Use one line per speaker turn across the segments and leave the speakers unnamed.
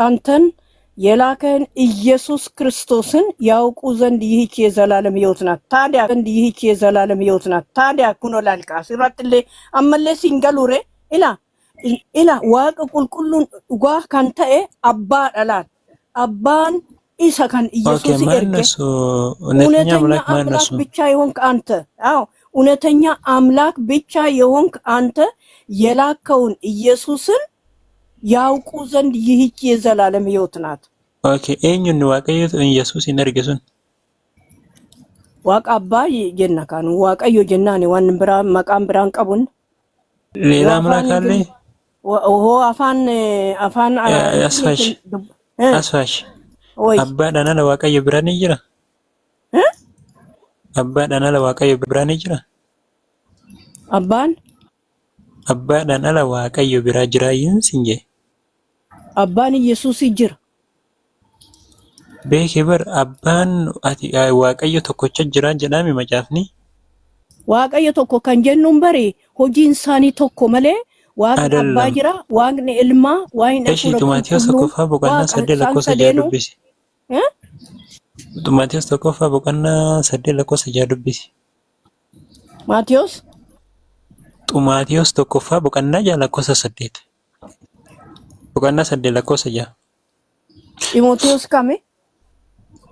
አንተን የላከን ኢየሱስ ክርስቶስን ያውቁ ዘንድ ይህች የዘላለም ሕይወት ናት። ታዲያ ኩኖ ላልቃ ሲራጥሌ አመሌ ሲንገሉሬ ኢላ ዋቅ ቁልቁሉን ጓ ካንተኤ አባ ዳላት አባን ኢሳ ካን ኢየሱስ ኤርገ እውነተኛ አምላክ ብቻ የሆንክ አንተ እውነተኛ አምላክ ብቻ የሆንክ አንተ የላከውን ኢየሱስን ያውቁ ዘንድ ይህች የዘላለም ሕይወት ናት።
ኦኬ ኤኙን ዋቀዩ ኢየሱስ ይነርገሱን
ዋቃ አባ የጀነካኑ ዋቀዩ ጀናኔ ዋን ብራ መቃም ብራን ቀቡን
ሌላ አምላክ አለ
አፋን
አስፋሽ አባ ዳና ለዋቀዩ ብራን ይጅራ አባ ዳና ለዋቀዩ ብራን ይጅራ አባ ዳና ለዋቀዩ ብራ ጅራ ይንስንጀ
አባን ኢየሱስ ይጅራ
በከበር አባን ዋቀዩ ተኮቸ ጅራ ጀዳሚ መጫፍኒ
ዋቀዩ ተኮ ከንጀኑን በሬ ሆጂን ሳኒ ተኮ መሌ ዋቅ አባ ጅራ ዋቅኔ ኢልማ ዋይን
እሺ ቶማቴዎስ ተኮፋ በቀና ሰደ ለኮሰ ጃዱብሲ ቶማቴዎስ ተኮፋ በቀና ሰደ ለኮሰ ጃዱብሲ ቶማቴዎስ ተኮፋ በቀና ጃለኮሰ ሰደት በቀና ሰደ ለኮሰ ጃ
ጢሞቴዎስ ካሜ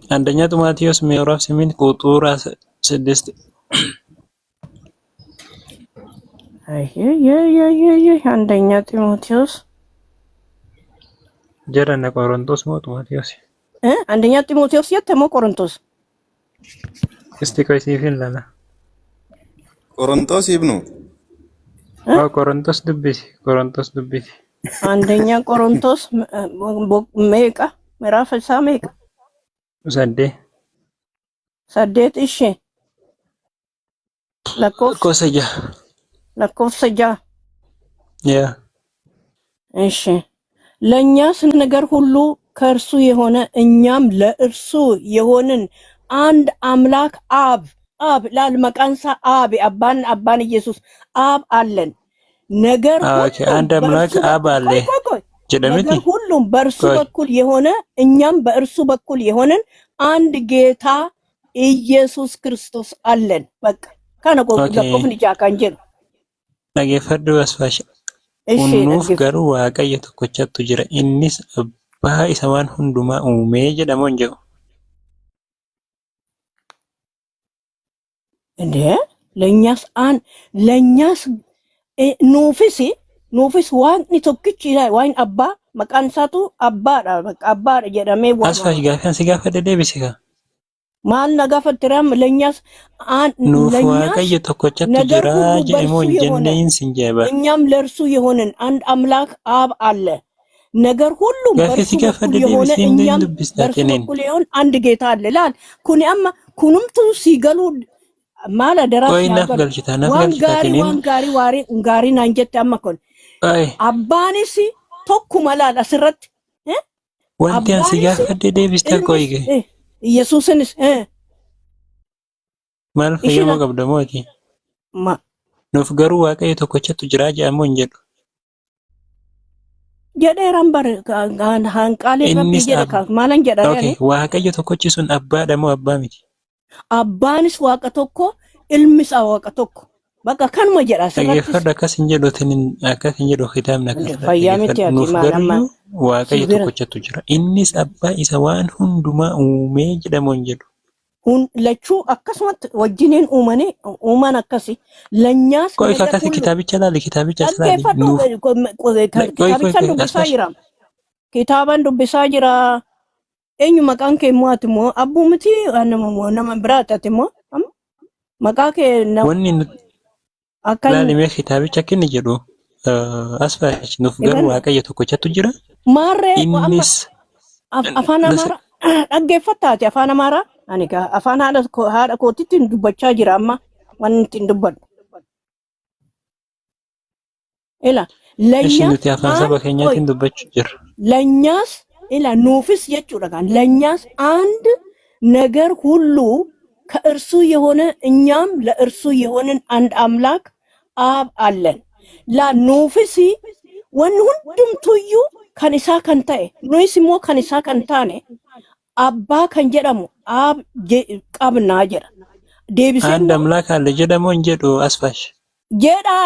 አንደኛ ጢሞቴዎስ ምዕራፍ 8 ቁጥር 6
አንደኛ ጢሞቴዎስ
ጀረነ ቆሮንቶስ ሞ ጢሞቴዎስ
አንደኛ ጢሞቴዎስ የተሞ ቆሮንቶስ
እስቲ ቆይ ሲፊን ለላ
ቆሮንቶስ ይብኑ
ቆሮንቶስ ድብሲ
አንደኛ ቆሮንቶስ ሜቃ ምዕራፍ 10 ሜቃ ሰዴት እሺ ለኮሰጃ እሺ ለኛስ ነገር ሁሉ ከእርሱ የሆነ እኛም ለእርሱ የሆንን አንድ አምላክ አብ ላልመቃንሳ አባን ኢየሱስ አብ አለን ነገር
አንድ አምላክ አብ አለ ጀደምቲ
ሁሉም በእርሱ በኩል የሆነ እኛም በእርሱ በኩል የሆነን አንድ ጌታ ኢየሱስ ክርስቶስ አለን በቃ ካነቆ ለቆፍን ጃካንጀ
ነገፈዱ አስፋሽ ኡኑፍ ገሩ ዋቀየ ተኮቻቱ ጅራ ኢኒስ አባ ኢሰዋን ሁንዱማ ኡሜ ጀደሞ እንጀ
እንዴ ለኛስ ኑፊስ ዋን ቶክች ዋይን አባ መቃንሳቱ አባዳ በቃ አባዳ ጀደሜ
አስፋሽ ጋፈን ሲጋፈደ ደብሲካ
ማን ነጋፈትራም ለኛስ
ኑፍ ዋቀየ ተኮቻቱ ጅራ ጀሞ ጀነይን ሲንጀባ
እኛም ለእርሱ የሆነን አንድ አምላክ አብ አለ ነገር ሁሉ በእርሱ በኩል የሆነ እኛም በእርሱ በኩል የሆነ አንድ ጌታ አለ ላል ኩኒያማ ኩኑምቱ ሲገሉ ማለ ደራስ ዋንጋሪ ዋሪ ናንጀት አማኮን አባኒሲ ቶኩ መላል አስረት
ወንቲያን ሲጋፈደ ደብስተ ቆይገ
ኢየሱስንስ
ማልፈ የሞ ቀብደሞቲ ኑፍ ገሩ ዋቀየ ተኮቻቱ ጅራ ጃሞ እንጀዱ
jedheeran bare hanqaalee rabbi jedha ka maalan jedha
okay waaqayyo tokkochi sun abbaa damo abbaa miti
abbaanis waaqa tokko ilmis waaqa tokko bakka kanuma jedha
sageeffadha akkasin jedhu kitaabna
fayyaamitti ati maalamma
waaqayyo tokkochatu jira innis abbaa isa waan hundumaa uumee jedhamu hin jedhu
lachuu akkasumatti wajjiniin uuman akkasi lanyaas
ቆይ ካካሲ kitaabicha laali kitaabicha
kitaaban dubbisaa jira eenyu maqaan kee mo'ati moo abbuu miti nama biraati moo maqaa kee
wanni akka laalimee kitaabicha kenni jedhu asfaash nuuf garuu waaqayyo tokkochatu jira
maarree innis afaan amaaraa dhaggeeffattaati afaan amaaraa ani ka afaan haadha kootitti dubbachaa jira amma wanti dubbadhu ila ለኛስ ኢላ ኑፍስ የቹዳ ጋር ለኛስ አንድ ነገር ሁሉ ከእርሱ የሆነ እኛም ለእርሱ የሆነን አንድ አምላክ አብ አለን ላ ኑፍሲ ወን ሁሉም ትዩ kan isaa kan ta'e nuyis immoo kan isaa kan taane abbaa kan jedhamu qabnaa jedha. Deebisee
አንድ
immoo
አምላክ አለ ጀደሞ እንጀዶ አስፋሽ
jedha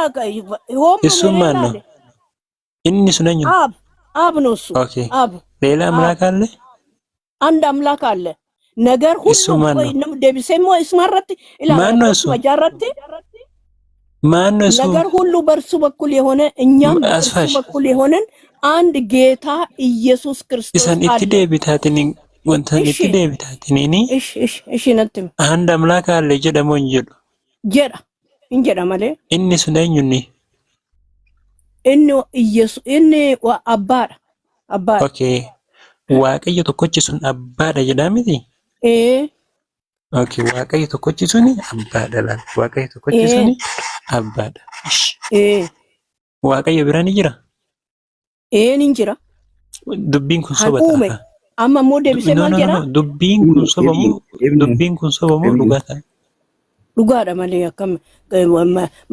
hoomma
እሱም
mee
ማን ነው?
laale
inni suነኝ ነው።
ab ነው እሱ
ኦኬ
ab
ሌላ
ab
አምላክ አለ?
አንድ አምላክ አለ ነገር
እሱ
ሁሉ
ማን
ቆይ
ነው?
deebisee immoo ismarratti ilaala
ማን ነው እሱ?
majaarratti
ማን ነው እሱ?
ነገር ሁሉ በእርሱ በኩል የሆነ እኛም በእርሱ
አስፋሽ
በኩል የሆነን አንድ ጌታ ኢየሱስ ክርስቶስ
ኢሳን ኢቲ
አለ።
ዴቢታትን ወንተን ኢቲ
እሺ
ዴቢታትን እኔ
እሺ ነትም
አንድ አምላክ አለ ጀደሞ እንጀዶ
jedha hin jedha malee
inni suነኝኒ
inni abbaadha abbaadha.
ኦኬ waaqayyo tokkochi sun abbaadha jedhaa miti? Okay, waaqayyo tokkochi suni abbaadha laal. Waaqayyo tokkochi suni abbaadha. Waaqayyo bira ni jira?
Ni jira.
Dubbiin kun soba
uume.
ta'a.
Amma immoo deebisee maal jedhaa?
Dubbiin kun soba moo dhugaa ta'a?
Dhugaadha malee akkam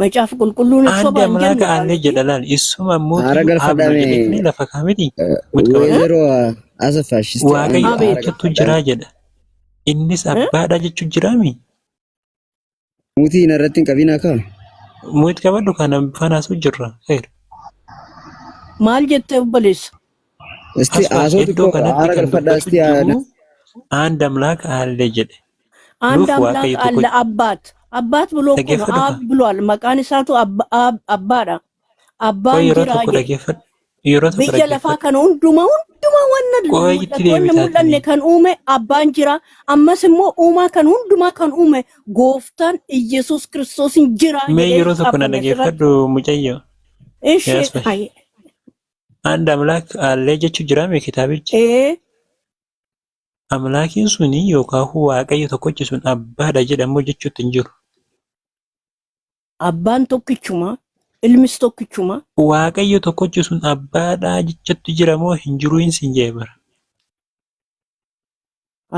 macaafa qulqulluun
አንድ አምላክ አለ jedha laal. Isuma mootii abba jedhanii lafa kaamiti.
ወይዘሮ አሰፋሽ
waaqayyo tokkotu jira jedha. Innis abbaadha jechuun jiraami?
Mutii irratti hin qabin akka?
Mutii qabadhu kana fanaasuu jirra.
Maal jettee obboleessa?
Isti aasootu
iddoo kanatti
haara
kan
galfadhaa isti
dubbatu አንድ አምላክ አለ jedhe.
አንድ አምላክ አለ አባት ብሎ እኮ ነው አብ ብሏል። መቃን እሳቱ አባadha. አባን ጅራ biyya lafaa kan hundumaa wanna mul'anne kan uume abbaan jira. Ammas immoo uumaa kan hundumaa kan uume gooftaan Iyesuus Kiristoosin jira.
Mee yeroo tokko na dhageeffadhu mucayyo. አንድ አምላክ አለ jechuu jiraame kitaabichi? Amlaakiin suni yookaan waaqayyo tokkochi sun abbaadha jedhamu jechuutti hin jiru.
Abbaan tokkichuma ilmis tokkichuma.
Waaqayyo tokkochi sun abbaadha jechuutti jira moo hin jiru hin siin jee bara?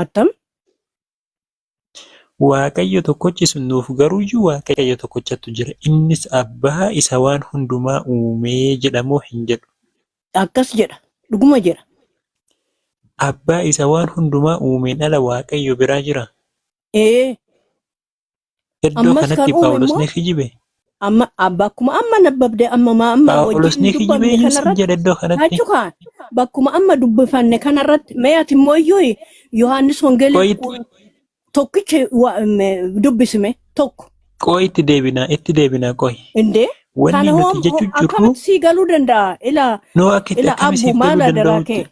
Attam?
Waaqayyo tokkochi sun nuuf garuuyyuu waaqayyo tokkochatu jira. Innis abbaa isa waan hundumaa uumee jedhamoo hin jedhu.
Akkas jedha. Dhuguma jedha.
Abbaa isa waan hundumaa uumeen ala waaqayyo biraa jira. Iddoo kanatti Phaawulos ni kijibe.
Amma bakkuma amma nabbabde amma
Phaawulos ni kijibe hin jedhe iddoo kanatti.
Bakkuma amma dubbifanne kanarratti mee ati immoo Yohaannis Wangeelii tokkicha dubbisime tokko.
Qoy itti deebinaa qoy.
Indee?
Wanni nuti jechuu jirru.
Akkamitti sii galuu danda'a? Ila abbu maal adaraa kee?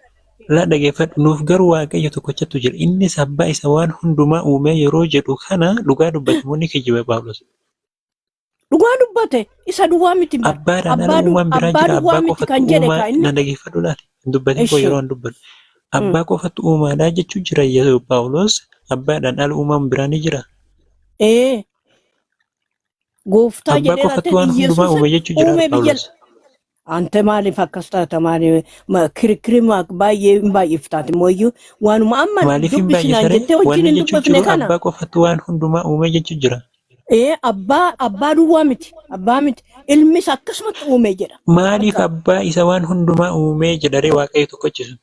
La dhageeffadhu nuuf garuu waaqayyo tokkochatu jira. Innis abbaa isa waan hundumaa uumee yeroo jedhu kana dhugaa dubbatamuun kijibe Phaawulos.
Dhugaa dubbate isa duwwaa miti.
Abbaadhaan ala uumaan biraa jira. Abbaa qofatu uumaa na dhageeffadhu laati. Dubbatiin koo yeroo dubbadhu. Abbaa qofatu uumaadhaa jechuu jira Phaawulos. Abbaadhaan ala uumaan biraa ni jira.
Gooftaa
jedhee abbaa qofatu waan hundumaa uume jechuu jira Phaawulos.
Ante maaliif akkas taata maaliif kirikirima baay'iftaati mooyyuu waanuma amma dubbisnaan jettee wajjin hin dubbifne kana.
Abbaa qofatu waan hundumaa uume jechuu jira.
Abbaa duwwaa miti. Abbaa miti. Ilmis akkasumatti uume jedha.
Maaliif abbaa isa waan hundumaa uume jedharee waaqayyo tokkochisu?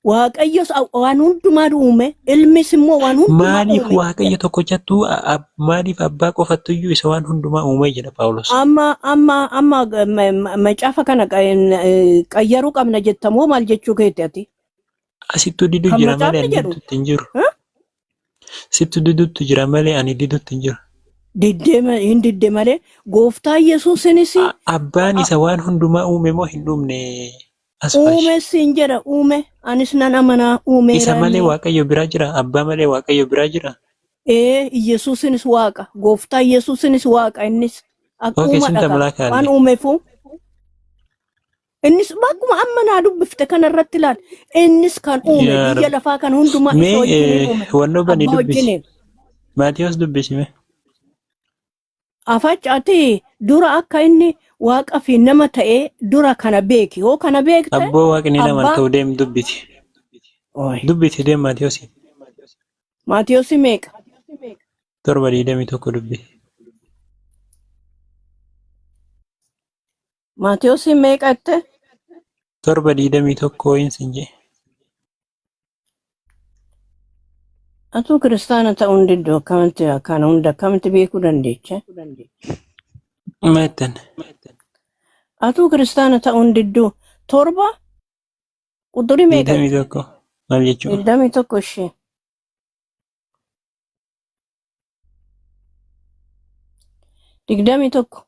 Waaqayyos waan hundumaa uume ilmis immoo waan hundumaa uume.
Maaliif waaqayyo tokkochattu maaliif abbaa qofattuyyuu isa waan hundumaa uume jedha Phaawulos?
Amma macaafa kana qayyaruu qabna jettamoo maal jechuu keetti ati?
Asittuu diduu jira malee ani diduutti hin jiru. Sittu diduutti jira malee ani diduutti hin jiru.
Hin didde malee gooftaa Yesuusinis
abbaan isa waan hundumaa uume moo hin uumne?
Uume siin jedha uume anis nan amanaa uume.
Isa malee waaqayyo biraa jira? Abbaa malee waaqayyo biraa jira?
Yesuusinis waaqa. Gooftaa Yesuusinis waaqa innis. Akkuma waan uumeefu. Innis bakkuma amma naa dubbifte kanarratti ilaali. Innis kan uume biyya lafaa kan hundumaa isa wajjin uume.
Wannoo bani dubbisi. Maatiyoos dubbisime.
Afacaati dura akka inni waaqa fi nama ta'ee dura kana beeki. Yoo kana beekte.
Abboo waaqni nama ta'u deem dubbiti. Dubbiti deem Maatiyoosi.
Maatiyoosi meeqa?
7:21 dubbiti.
Maatiyoosi meeqa jette?
torba 21 hin jee.
Atuu kiristaana ta'uun diddoo akkamitti akkana hunda akkamitti beekuu dandeecha?
Maattan.
Atuu kiristaana ta'uun diddoo torba quxurii meeqa?
21 maal jechuudha?
21 ishee. Digdami tokko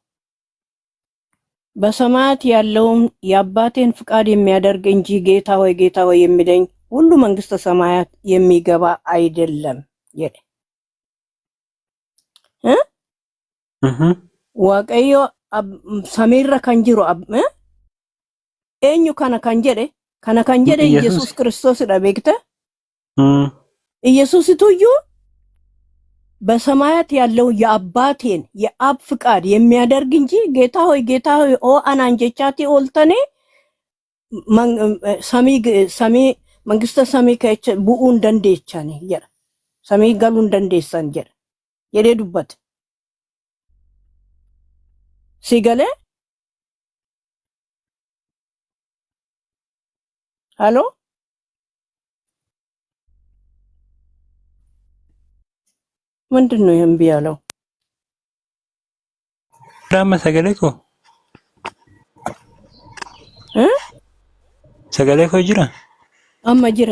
በሰማያት ያለውን የአባቴን ፍቃድ የሚያደርግ እንጂ ጌታ ሆይ የሚለኝ ሁሉ መንግስተ ሰማያት የሚገባ አይደለም ይላል። waaqayyo samiirra kan jiru eenyu kana kan jedhe ኢየሱስ ክርስቶስdha beekta? ኢየሱስቱዩ በሰማያት ያለው የአባቴን የአብ ፍቃድ የሚያደርግ እንጂ ጌታ ሆይ ኦ አናንጀቻቲ ኦልተኔ ሰሚ መንግስተ ሰሚ ከች ቡኡን ደንዴቻኔ ይራ ሰሚ ገሉን ደንዴሳን ይራ የሌዱበት ሲገለ ሃሎ ምንድን ነው እምቢ ያለው?
ዳማ ሰገሌኮ ሰገሌኮ ጅራ
አማ ጅራ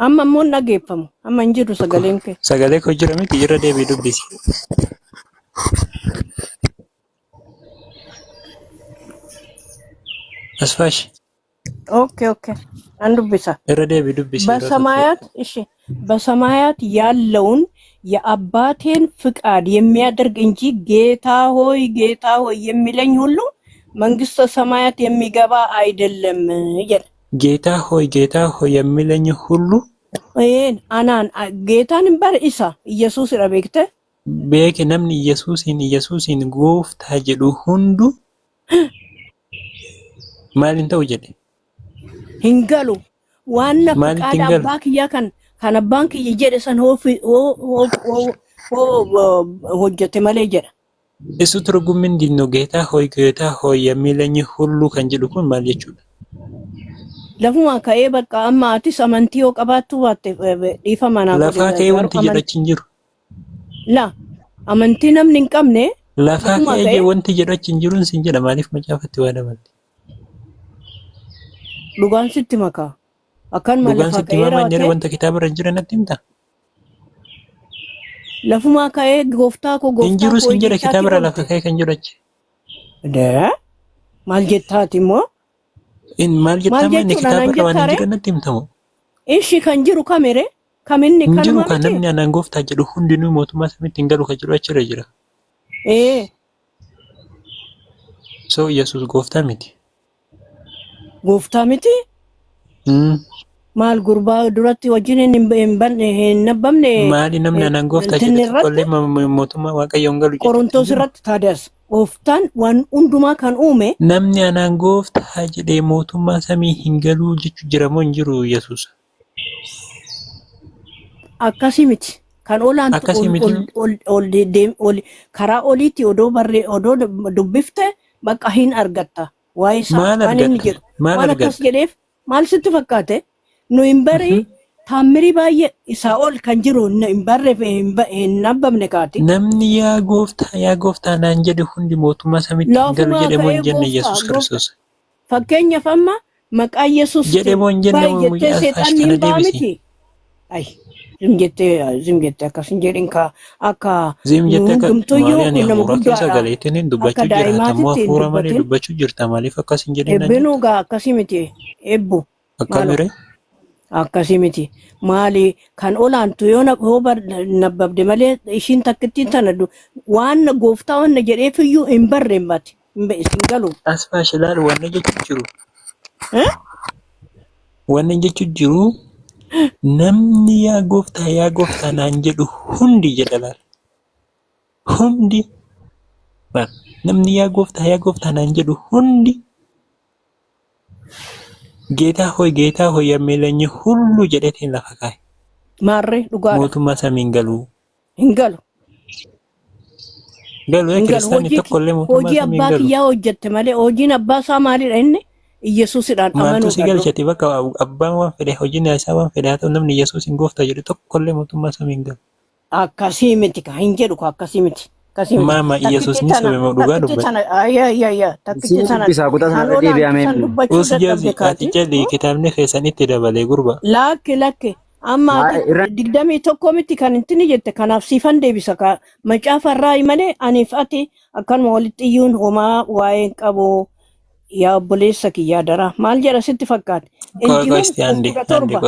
አማ ሞን ናጌፈሙ አማ እንጅሩ ሰገሌንከ
ሰገሌኮ ጅራ ሚት ይራ ደቢ ዱብሲ አስፋሽ
ኦኬ አንዱ ቢሳ
ረደብ ዱብሲ
በሰማያት እሺ በሰማያት ያለውን የአባቴን ፍቃድ የሚያደርግ እንጂ ጌታ ሆይ የሚለኝ ሁሉ መንግስተ ሰማያት የሚገባ አይደለም ይላል። ጌታ
ሆይ የሚለኝ ሁሉ
አናን ጌታን በር ኢሳ ኢየሱስ ረቤክተ
ቤክ ነምን ኢየሱስን ጎፍታ ጀዱ ሁንዱ ማልን ተው ጀደ hingalu wanna faqad abbak ya kan abbaan kiyya jedhe san hojjete malee jedha. Isu turgumin dinno geeta hoy የሚለኝ ሁሉ kan jedhu kun maal jechuudha?
Lafuma ka'ee bakka amma atis amantii yoo qabaattu baatte dhiifama naa godhe.
Lafaa ka'ee wanti jedhachi hin jiru.
La amantii namni hin qabne
lafaa ka'ee wanti jedhachi hin jiru sin jedha maaliif macaafatti waa dabalte?
Dhugaan sitti makaa akkan
lafa ka'ee raawwate wanta kitaaba irra jiran natti himta.
Lafuma ka'ee gooftaa koo
hin jiru sin jedha kitaaba irra lafa ka'ee kan jedhachi.
Maal jettaati immoo?
Maal jettama inni kitaaba irra waan jiran natti himtamu.
Ishi kan jiru kamere kaminni
kan jiru kan namni anaan gooftaa jedhu hundinuu mootummaa samiitti hin galu kan jedhu achirra jira. So Yesuus gooftaa miti.
Gooftaa miti? Maal gurbaa duratti wajjin hin nabbamne?
Maali namni anaan gooftaa jedhu qollee mootummaa waaqayyoon galu jedhu.
Qorontoos irratti taadiyaas gooftaan waan hundumaa kan uume.
Namni anaan gooftaa jedhee mootummaa samii hin galuu jechu jira moo hin jiru Yesuus?
Akkasii miti. Kan ol karaa oliitti odoo dubbifte bakka hin argatta. Waan inni jedhu waan akkas jedheef maal sitti fakkaate nu hin barii taammirii baay'ee isaa ol kan jiru hin barreef hin nabbamne kaati.
Namni yaa gooftaa naan jedhe hundi mootummaa samiitti hin galu jedhe moo hin jenne Yesuus Kiristoos.
Fakkeenyaaf amma maqaa Yesuus
jedhe moo hin jenne
baay'ettee seexanni hin ba'a miti. Zim jettee akkas hin jedhin akka hundumtuyyuu nama guddaadha.
Akka daa'imaatitti hin dubbatin.
Ebbinuugaa akkasii miti ebbu. Akkasii miti. Maali kan olaantu yoo nabbabde malee ishiin takkittiin tana waan gooftaa waan jedheefiyyuu hin barreeffate hin galu.
Asfaash ilaal wanna jechuun jiru. Wanna jechuun jiru. Namni yaa gooftaa naan jedhu hundi jedha laal. Hundi. Namni yaa gooftaa naan jedhu hundi. Geetaa hoy የሚለኝ ሁሉ jedheetiin lafa kaa'e.
Maarree dhugaadha.
Mootummaa samiin galuu.
Hin galu.
Galu
Hin galu
kiristaanni tokko illee mootummaa
hojii
samii hin
abbaa
galu.
kiyyaa hojjette malee hojiin abbaa isaa maalidha inni? Yesuusidhaan
Maaltu
amanuu
si
galu.
galchati bakka abbaan waan fedhe hojiin isaa waan fedhe haa ta'u namni Yesuus hin gooftaa jedhu tokko illee mootummaa samii hin galu.
Akkasii miti ka hin jedhu ko akkasii miti. Akkasii miti.
Maama Yesuus ni sobe moo dhugaa dubbata.
Takkichi sana
Bisaa kutaa sana dhadhee beeyamee.
san dubbachuu
Us
dadhabde
ati
kaati.
jalli kitaabni keessan itti dabalee gurba.
Lakki amma digdamii tokko miti kan intini jette kanaaf siifan deebisa ka macaafarraa malee aniif ati akkanuma walitti iyyuun homaa waa'een qabu yaa obboleessa kiyyaa dara maal jedha sitti fakkaate.
Qoy isti handi
kudha torba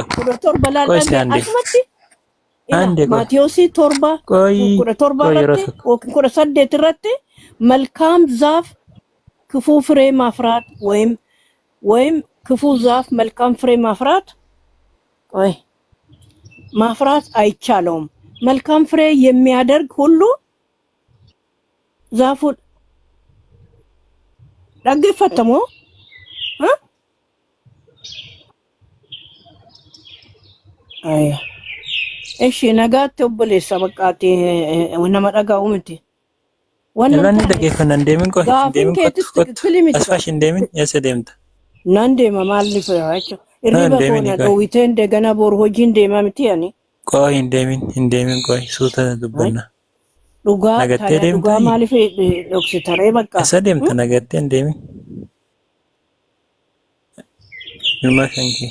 Qoy isti handi.
laalladhe asumatti
Handi qoy.
Maatiyoosii torba
Qoy
kudha torba
qoy yeroo
irratti
tokko.
yookiin kudha saddeet irratti መልካም ዛፍ ክፉ ፍሬ ማፍራት ወይም ክፉ ዛፍ መልካም ፍሬ ማፍራት አይቻለውም። መልካም ፍሬ የሚያደርግ ሁሉ ዛፉን ደግፈተሞ አይ እሺ ነጋት obboleessa በቃቲ ወነማ ዳጋው ምቲ
Irraan dhaggeeffannaan deemin qoy.
Gaafin
Deemin
keetis
kottu.
tikkili miti.
Asfaash hin deemin eessa deemta?
nan deema maaliif jechuudha. Irriba
deemini
koona
qoy.
dhowwiteen deegana boru hojiin deemaa miti ani.
Qoy hin deemin qoy suuta dubbanna.
Dhugaa
Nagattee
tayaa
deemta
dhugaa
iyyi.
maaliif dhoksitaree bakka.
Eessa deemta nagattee hin deemin? Ilma kan kee.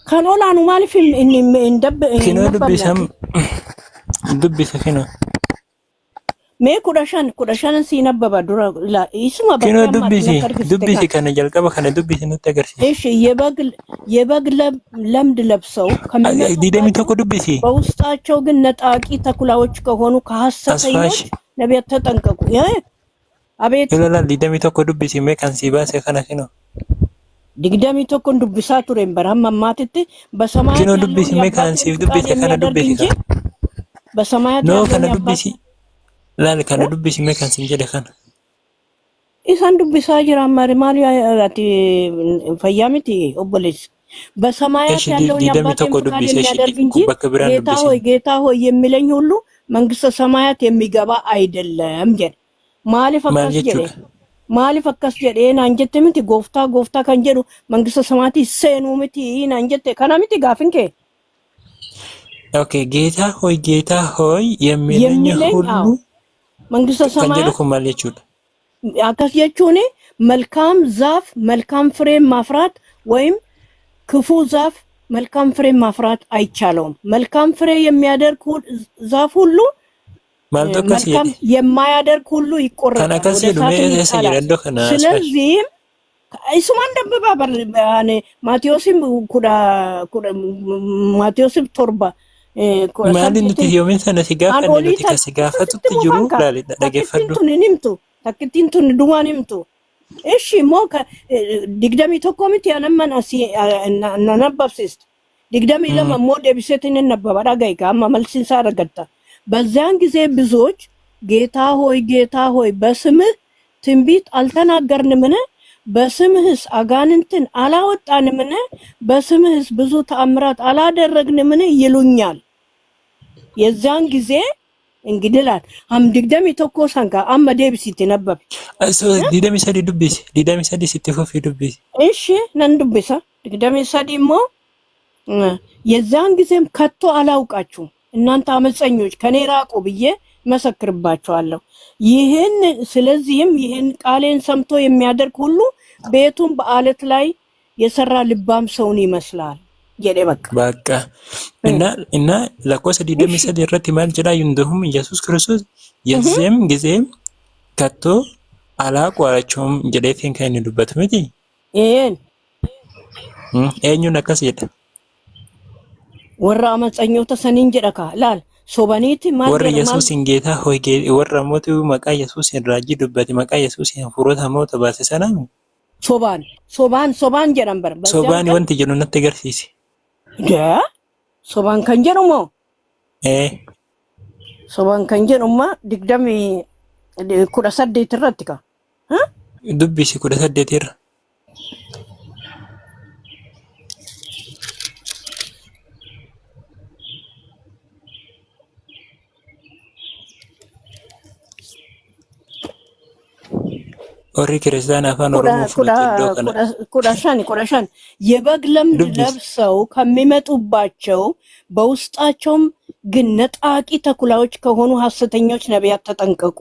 Kan olaanu maaliif hin dabbe.
Kinoo dubbisa kinoo.
Mee kudha shan siin abbaba dura isuma
Kinoo dubbisi kana jalqaba kana dubbisi nutti agarsiisa.
እሺ የበግ ለምድ ለብሰው
Diidamii tokko dubbisi.
በውስጣቸው ግን ነጣቂ ተኩላዎች ከሆኑ ከሐሰተኞች ነቢያት ተጠንቀቁ። አቤት
Ilaalaa diidamii tokko dubbisi mee kan sii baase kana kinoo.
digdamii tokkon dubbisaa tureen bara hamma ammaatitti በሰማያት
Kinoo dubbisi mee kan siif dubbise kana dubbisi kana.
በሰማያት
Noo
ያለውን
kana
የአባት
dubbisi. Laali kana dubbisi mee kan siin jedhe kana.
isaan dubbisaa jira ማሪ ati fayyaa miti obboleessi በሰማያት
እሺ
ያለውን
diidamii
የአባቴን
tokko
ፍቃድ
dubbise
የሚያደርግ እንጂ
bakka biraan dubbisi.
ጌታ ሆይ የሚለኝ ሁሉ መንግስተ ሰማያት የሚገባ አይደለም ጀደ ማሊፍ
Maal
አካስ ጀደ
jechuudha?
maaliif akkas jedhee naan jette miti gooftaa kan jedhu mangista samaati seenuu miti naan jette kana miti gaafin kee
Okay, ጌታ ሆይ የሚለኝ ሁሉ
mangista
kan
ሰማያት
jedhu kun maal jechuudha?
አካስ jechuun መልካም ዛፍ መልካም ፍሬ ማፍራት ወይም ክፉ ዛፍ መልካም ፍሬ ማፍራት አይቻለውም። መልካም ፍሬ የሚያደርግ ዛፍ ሁሉ
Maaltu akkas
መልካም
jedhe?
የማያደርግ ሁሉ
Kan
ይቆረጣል፣
akkas
ወደ
jedhu mee
እሳትም
eessa jedha
ይጣላል።
iddoo kana asfaash?
ስለዚህም isumaan dabbabaa maatiyoosim maatiyoosim torba
Maali nuti yoomiin sana si gaafanne nuti kan si gaafatutti jiru laali dhageeffadhu.
takkittiin tun duwwaan himtu. Ishi immoo digdamii tokko miti anamman asii na nabbabsiista. digdamii lama immoo deebiseetiin hin nabbaba dhaga'i amma malsiinsaa argatta. በዚያን ጊዜ ብዙዎች ጌታ ሆይ በስምህ ትንቢት አልተናገርንምን? በስምህስ አጋንንትን አላወጣንምን? በስምህስ ብዙ ተአምራት አላደረግንምን? ይሉኛል። የዛን ጊዜ እንግዲህ ላል digdamii tokko sanka amma deebisitti nabbabe.
Diidamii sadii dubbisi. Diidamii sadii sitti fufii dubbisi.
እሺ ነን dubbisa digdamii sadii immoo የዛን ጊዜም ከቶ አላውቃችሁም እናንተ አመፀኞች ከኔ ራቁ ብዬ መሰክርባችኋለሁ። ስለዚህም ይህን ቃሌን ሰምቶ የሚያደርግ ሁሉ ቤቱን በአለት ላይ የሰራ ልባም ሰውን ይመስላል ጀዴ በቃ
እና lakkoofsa diidamii sadii irratti maal jedhaa yundahum Yesuus Kiristoos yezeem gizeem kattoo alaaqwaachum jedheetiin kan inni dubbatu miti. Eenyuun akkas jedha?
warra amantoota saniin jedha ka laal sobaniiti maal
warra Yesuusin geetaa hoy warra mootu maqaa Yesuusin raajii dubbate maqaa Yesuusin furoota moota baase sanaa sobaan jedhan bar sobaan wanti jedhu natti agarsiisi.
Sobaan kan jedhu moo sobaan kan jedhu ma digdamii 18 irratti ka
dubbisi 18 irra. warri kiristaana afaan oromoo fudhate iddoo kana
ኩዳሻን የበግ ለምድ
dubbisi.
ለብሰው ከሚመጡባቸው በውስጣቸውም ግን ነጣቂ ተኩላዎች ከሆኑ ሐሰተኞች ነቢያት ተጠንቀቁ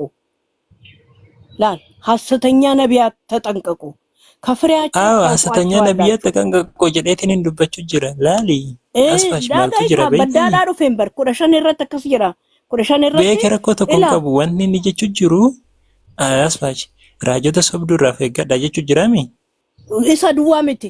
ላል ሐሰተኛ ነቢያት ተጠንቀቁ ከፍሬያቸው
አዎ ሐሰተኛ ነቢያት ተጠንቀቁ jedheetiin hin dubbachuu jira laali asfaash maaltu jira beekii
በዳዳ ሩፌምበር ኩዳሻን irratti akkas jira ኩዳሻን irratti
beeka rakkoo tokko hin qabu wanni inni jechuu jiru asfaash raajota sobduu irraa of eeggadhaa jechuu jiraami
isa duwwaa miti